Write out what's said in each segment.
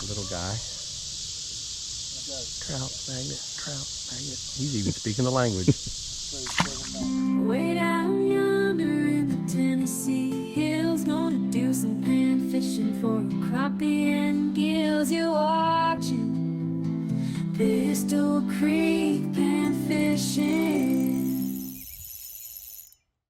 little guy. Trout Magnet, Trout Magnet. He's even speaking the language. Way down yonder in the Tennessee hills, gonna do some pan fishing for a crappie and gills. You're watching Pistol Creek Pan Fishing.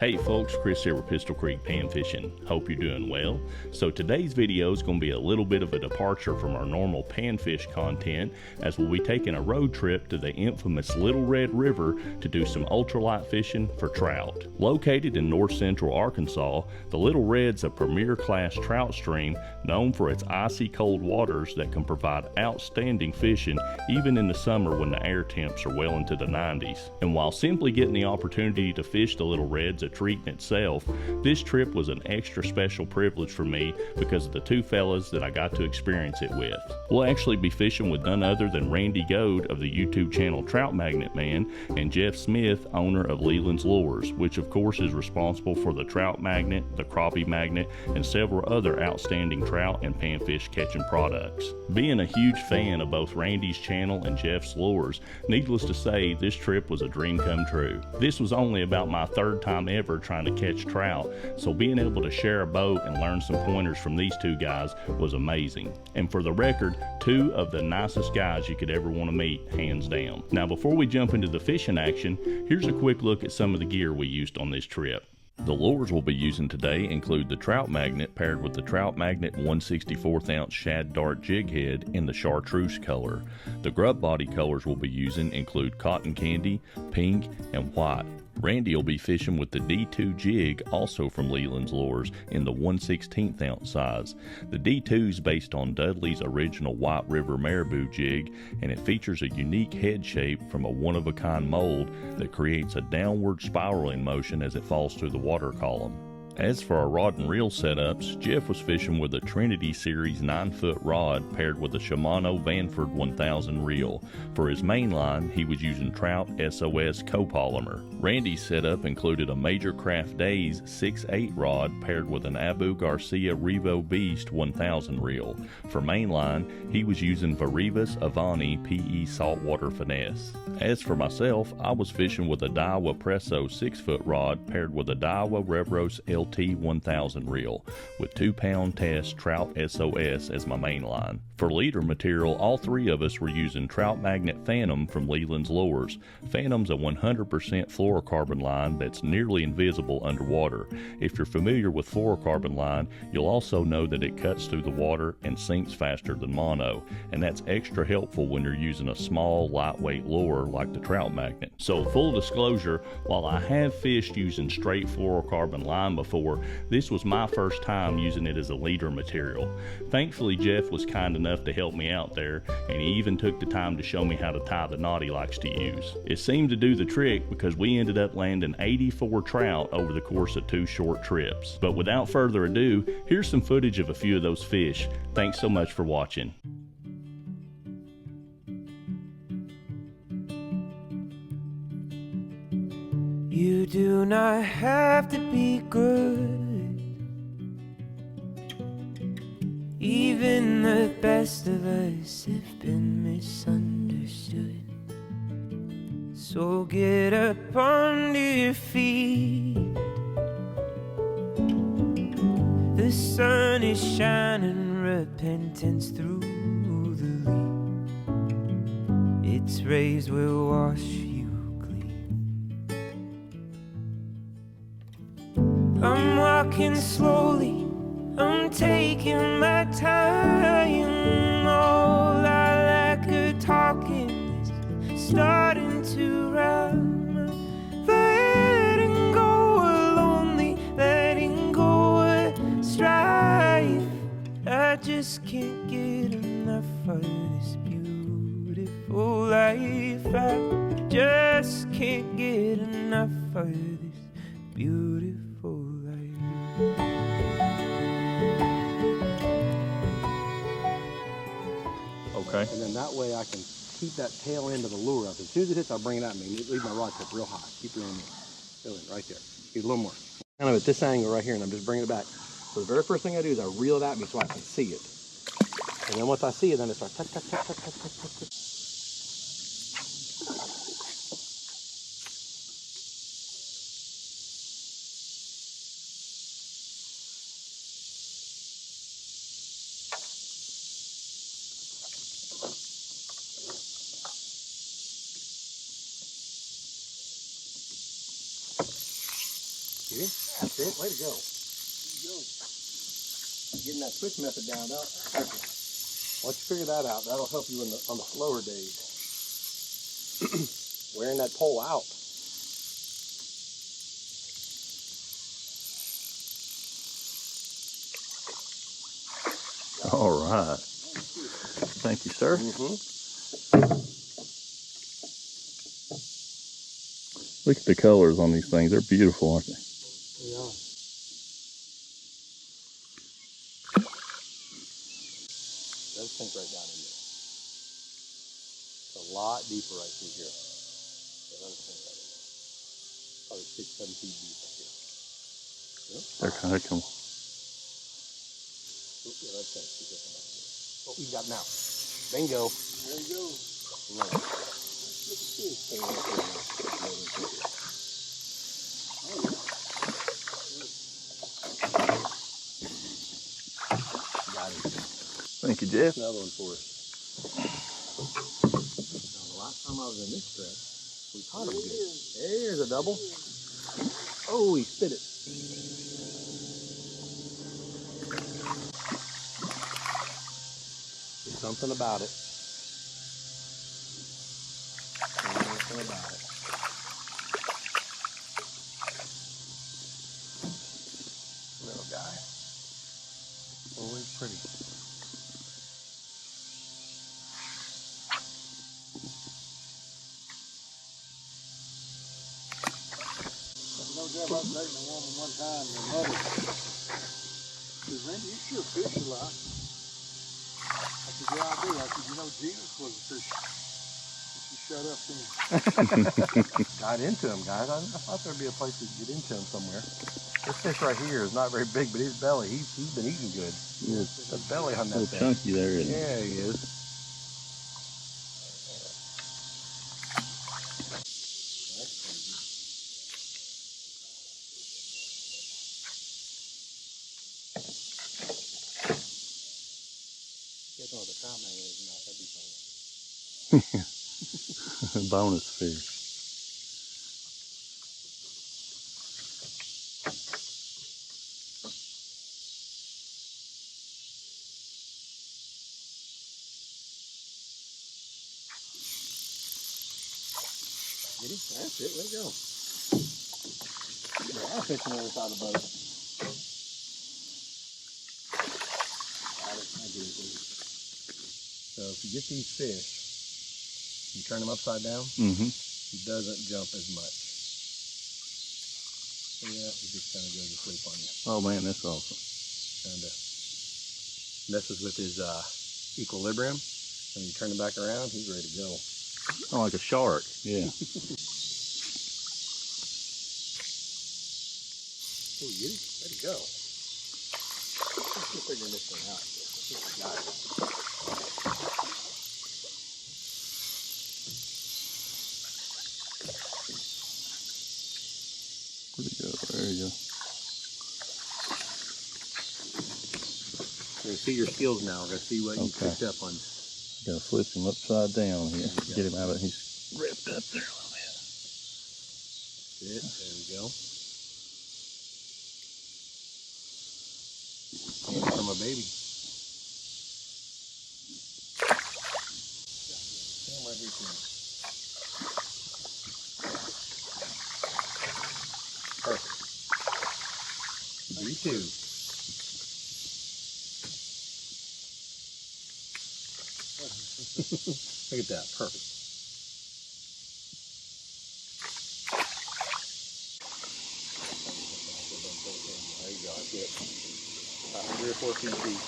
Hey folks, Chris here with Pistol Creek Pan Fishing. Hope you're doing well. So today's video is going to be a little bit of a departure from our normal panfish content, as we'll be taking a road trip to the infamous Little Red River to do some ultralight fishing for trout. Located in north central Arkansas, the Little Red's a premier class trout stream known for its icy cold waters that can provide outstanding fishing even in the summer when the air temps are well into the 90s. And while simply getting the opportunity to fish the Little Red's a treat in itself, this trip was an extra special privilege for me because of the two fellas that I got to experience it with. We'll actually be fishing with none other than Randy Goad of the YouTube channel Trout Magnet Man and Jeff Smith, owner of Leland's Lures, which of course is responsible for the Trout Magnet, the Crappie Magnet, and several other outstanding trout and panfish catching products. Being a huge fan of both Randy's channel and Jeff's lures, needless to say, this trip was a dream come true. This was only about my third time ever trying to catch trout, so being able to share a boat and learn some pointers from these two guys was amazing. And for the record, two of the nicest guys you could ever want to meet, hands down. Now before we jump into the fishing action, here's a quick look at some of the gear we used on this trip. The lures we'll be using today include the Trout Magnet paired with the Trout Magnet 1/64 ounce shad dart jig head in the chartreuse color. The grub body colors we'll be using include cotton candy, pink, and white. Randy will be fishing with the D2 jig, also from Leland's Lures, in the 1/16 ounce size. The D2 is based on Dudley's original White River Marabou jig, and it features a unique head shape from a one-of-a-kind mold that creates a downward spiraling motion as it falls through the water column. As for our rod and reel setups, Jeff was fishing with a Trinity Series 9-foot rod paired with a Shimano Vanford 1000 reel. For his main line, he was using Trout SOS copolymer. Randy's setup included a Major Craft Days 6/8 rod paired with an Abu Garcia Revo Beast 1000 reel. For mainline, he was using Varivas Avani PE Saltwater Finesse. As for myself, I was fishing with a Daiwa Presso 6-foot rod paired with a Daiwa Revros LT 1000 reel with 2-pound test Trout SOS as my main line. For leader material, all three of us were using Trout Magnet Phantom from Leland's Lures. Phantom's a 100% fluorocarbon line that's nearly invisible underwater. If you're familiar with fluorocarbon line, you'll also know that it cuts through the water and sinks faster than mono, and that's extra helpful when you're using a small, lightweight lure like the Trout Magnet. So full disclosure, while I have fished using straight fluorocarbon line before, this was my first time using it as a leader material. Thankfully, Jeff was kind enough to help me out there, and he even took the time to show me how to tie the knot he likes to use. It seemed to do the trick because we ended up landing 84 trout over the course of 2 short trips. But without further ado, here's some footage of a few of those fish. Thanks so much for watching. You do not have to be good. Even the best of us have been misunderstood. So get up onto your feet. The sun is shining repentance through the leaf. Its rays will wash you clean. I'm walking slowly, I'm taking my time. All I like are talking is starting to rhyme. Letting go of lonely, letting go of strife. I just can't get enough of this beautiful life. I just can't get enough of this beautiful life. Okay. And then that way I can keep that tail end of the lure up. As soon as it hits, I'll bring it at me. Leave my rod tip real high. Keep it on me. Feel it right there. Get a little more. Kind of at this angle right here, and I'm just bringing it back. So the very first thing I do is I reel it at me so I can see it. And then once I see it, then it starts tuck, tuck, tuck, tuck, tuck, tuck, tuck, tuck. See? That's it. Way to go. Getting that twitch method down, though. Once you figure that out, that'll help you on the slower days. Wearing that pole out. All right. Thank you, sir. Look at the colors on these things. They're beautiful, aren't they? Yeah. Those sink right down in there. It's a lot deeper right through here. Those sink right in there. Probably 6-7 feet deep right here. Yep. They're kind of cool. Yeah, that's it. Keep looking back there. What we got now? Bingo. There you go. Right. Look at this thing right there. Got it. Thank you, Jeff. Another one for us. Now, the last time I was in this stretch, we caught him good. There's a double. Oh, he spit it. There's something about it. Something about it. Little guy. Always pretty. No job I was dating a woman one time, and her mother said, "Randy, you sure fish a lot?" I said, "Yeah, I do." I said, "You know, Jesus was a fisher." She shut up then. Got into him, guys. I thought there'd be a place to get into him somewhere. This fish right here is not very big, but his belly, he's been eating good. Yeah, The belly on that it's thing. chunky there, isn't it? Yeah, he is. Get on the Trout Magnet in his mouth, that'd be funny. Bonus fish. Get him? That's it, let it go. Yeah, I'm fishing on the other side of the boat. Got it, I get it. So if you get these fish, you turn them upside down, Mm-hmm. he doesn't jump as much. Yeah, he just kind of goes to sleep on you. Oh man, that's awesome. Kind of messes with his equilibrium. When you turn him back around, he's ready to go. Oh, like a shark. Yeah. Oh, you get it? Let it go. Let's keep figuring this thing out. I think we got it. Where'd it go? There you go. We're going to see your skills now. We're going to see what you Okay. picked up on. Gotta flip him upside down here. Get him out of he's ripped up there a little bit. There we go. And from a baby. Damn right here, Tim. Perfect. B2. Look at that, perfect. There you go, that's it. About 3 or 4 feet deep.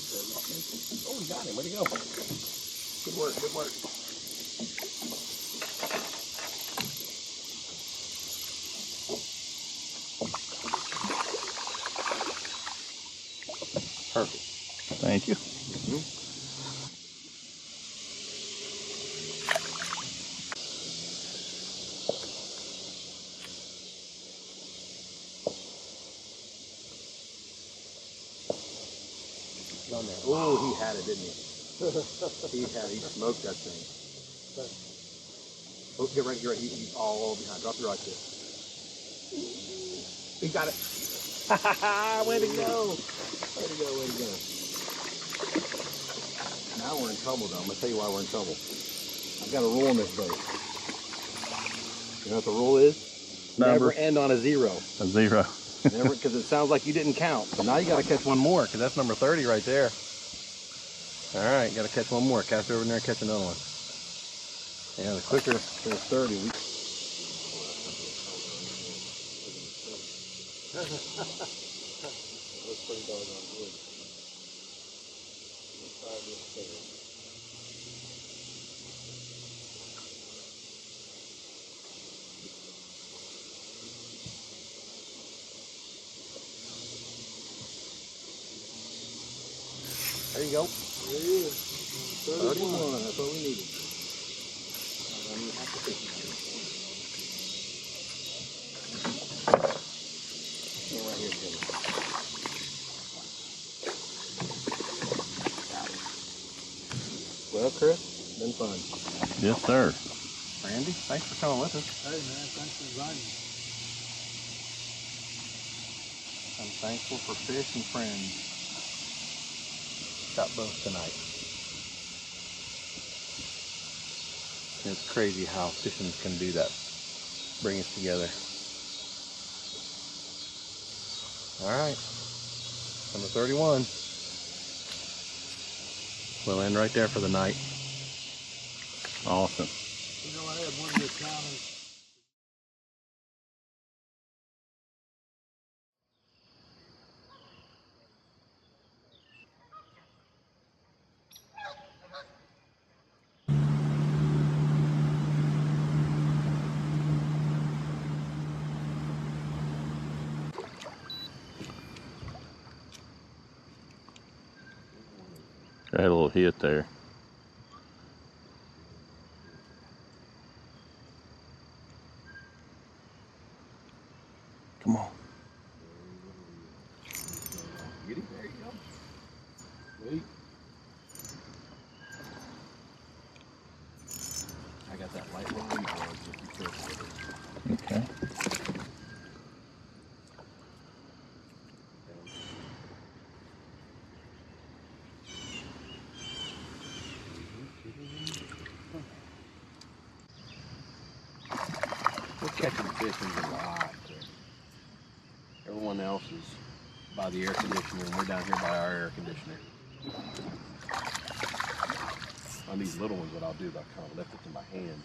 Oh, we got him. Where'd he go? Good work, good work. Perfect. Thank you. On there. Oh, he had it, didn't he? He smoked that thing. Oh, get right. He's all behind. Drop your right there. He got it. Way to go. Way to go, way to go. Now we're in trouble, though. I'm going to tell you why we're in trouble. I've got a rule in this boat. You know what the rule is? Never end on a zero. A zero. Never, because it sounds like you didn't count. So now you got to catch one more, because that's number 30 right there. All right, got to catch one more. Cast over in there and catch another one. Yeah, the quicker there's 30. That's pretty doggone good. Let's try this thing. There you go. There he is. 31. That's what we needed. Right here, Jimmy. Well, Chris, been fun. Yes, sir. Randy, thanks for coming with us. Hey man, thanks for inviting me. I'm thankful for fish and friends. Got both tonight. It's crazy how fishing can do that. Bring us together. All right, number 31. We'll end right there for the night. Awesome. You know, I had one of your counters. I had a little hit there. Come on. Get it, there you go. Wait. I got that light little lead on, just be careful with it. Okay. We're catching fish in the lot. Everyone else is by the air conditioner, and we're down here by our air conditioner. On these little ones, what I'll do is I'll kind of lift it to my hand.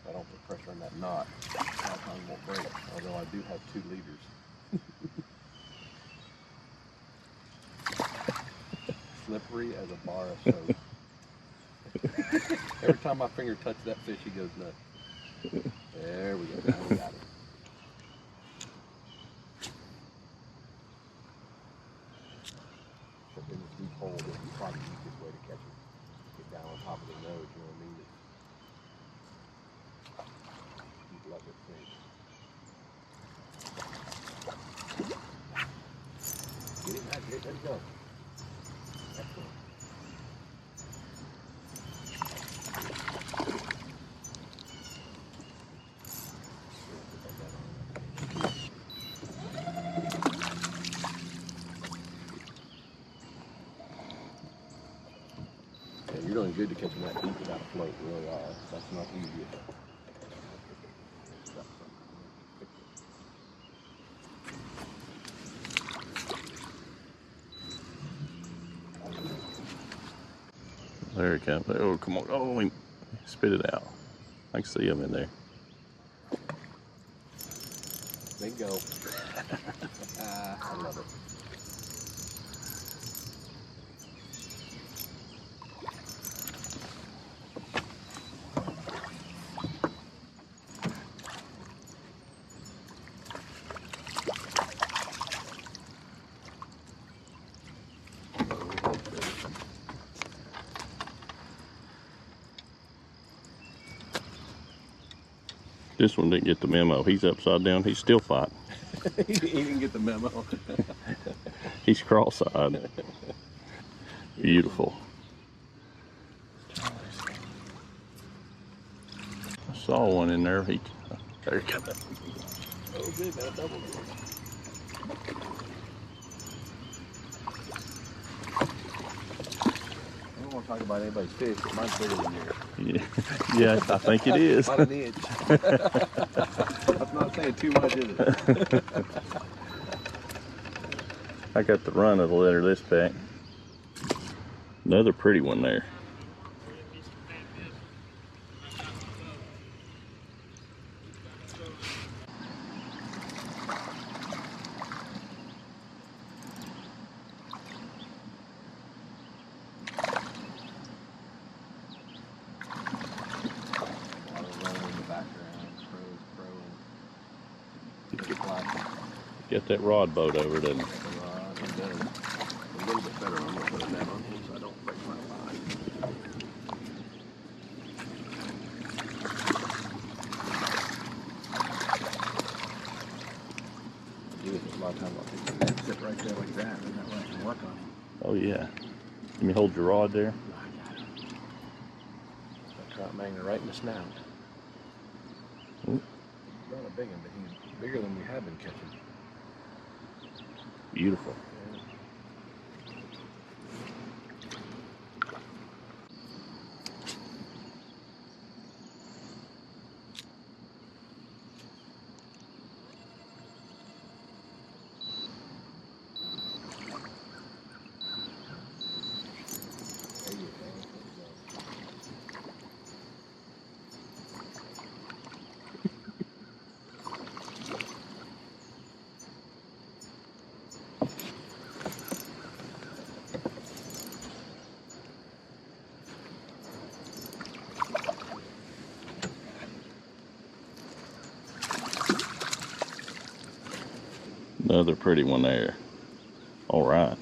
I don't put pressure on that knot. That time won't break, although I do have 2 leaders. Slippery as a bar of soap. Every time my finger touches that fish, he goes nuts. There we go. Now we got it. In this deep hole, this is probably the easiest way to catch it. Get down on top of the nose, you know what I mean? Just let it sink. Get it, that's it, let's go. Excellent. You're doing good to catching that deep without a float, you really are. That's not easy. There it comes. Oh, come on. Oh, he spit it out. I can see him in there. Bingo. I love it. This one didn't get the memo. He's upside down. He's still fighting. He didn't get the memo. He's cross-eyed. Beautiful. I saw one in there. There you go. Oh, good, man. Double. I don't want to talk about anybody's fish, but mine's bigger than yours. Yeah, I think it is. About an inch. That's not saying too much, is it? I got the run of the letter this pack. Another pretty one there. Get that rod boat over, doesn't it? A little bit better. I'm going to put it down on him so I don't break my line. Do it a lot of times. I'll take the net, sit right there like that, and that way I can work on him. Oh yeah. Let me hold your rod there. I got it. That trout magnet right in the snout. Ooh. He's not a big one, but he's bigger than we have been catching. Beautiful. Another pretty one there. All right.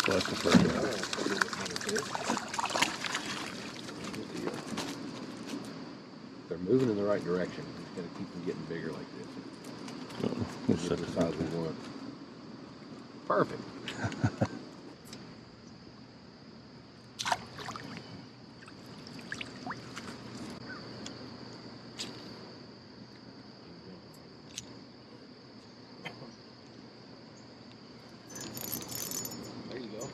That's a pretty one. They're moving in the right direction. It's going to keep them getting bigger like this. We'll Get set the it size we want. Perfect. There you go.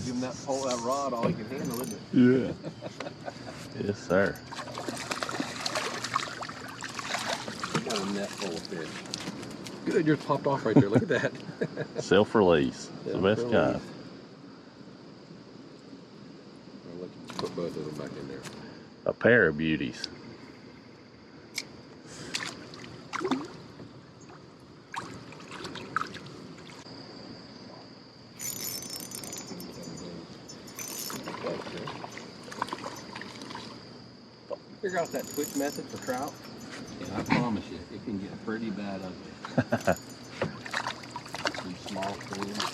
Give him that pole, that rod, all he can handle, isn't it? Yeah. Yes, sir. Got a net full of fish. Good, yours popped off right there. Look at that. Self-release. The best kind. Self-release. I'll let you put both of them back in there. A pair of beauties. Figure out that twitch method for trout, and I promise you, it can get pretty bad ugly. These small streams.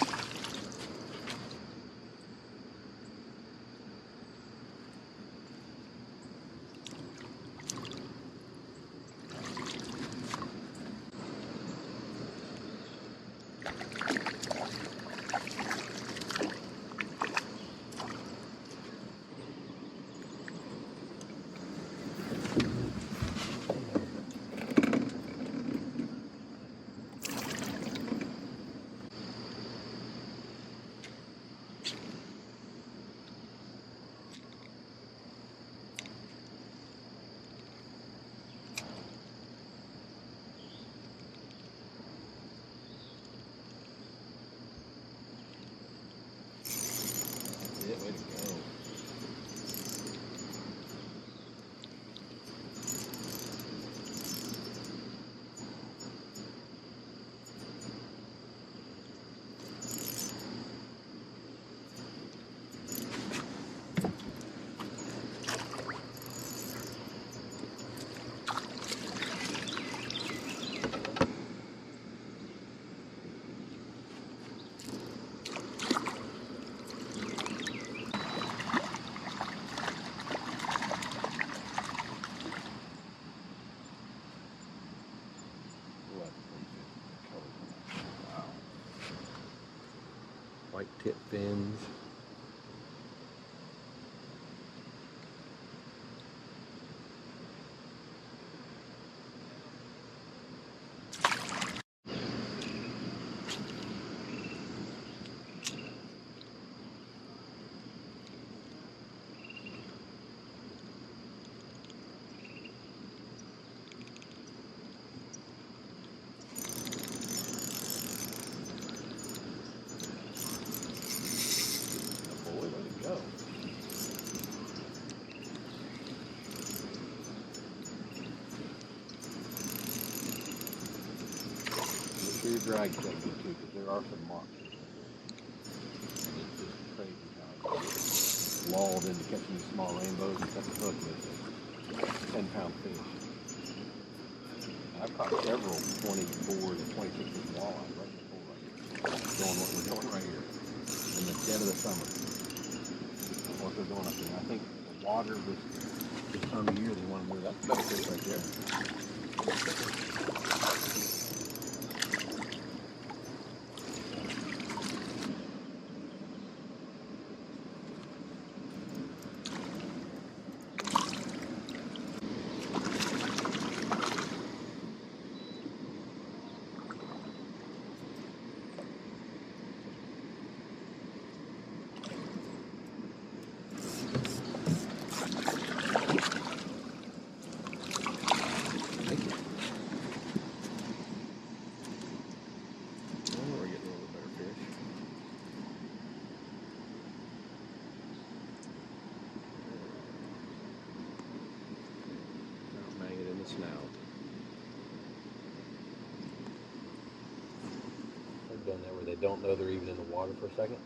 like tip fins. Your drag thing too, because there are some monsters in here. And it's just crazy how it's lulled into catching these small rainbows and set the hook with a 10-pound fish. And I've caught several 24 to 26 inch walleye right in the pool right here. Doing what we're doing right here in the dead of the summer. And what they're doing up there. I think the water this time of year they want to move. That's better fish right there. Snout. I've done that where they don't know they're even in the water for a second.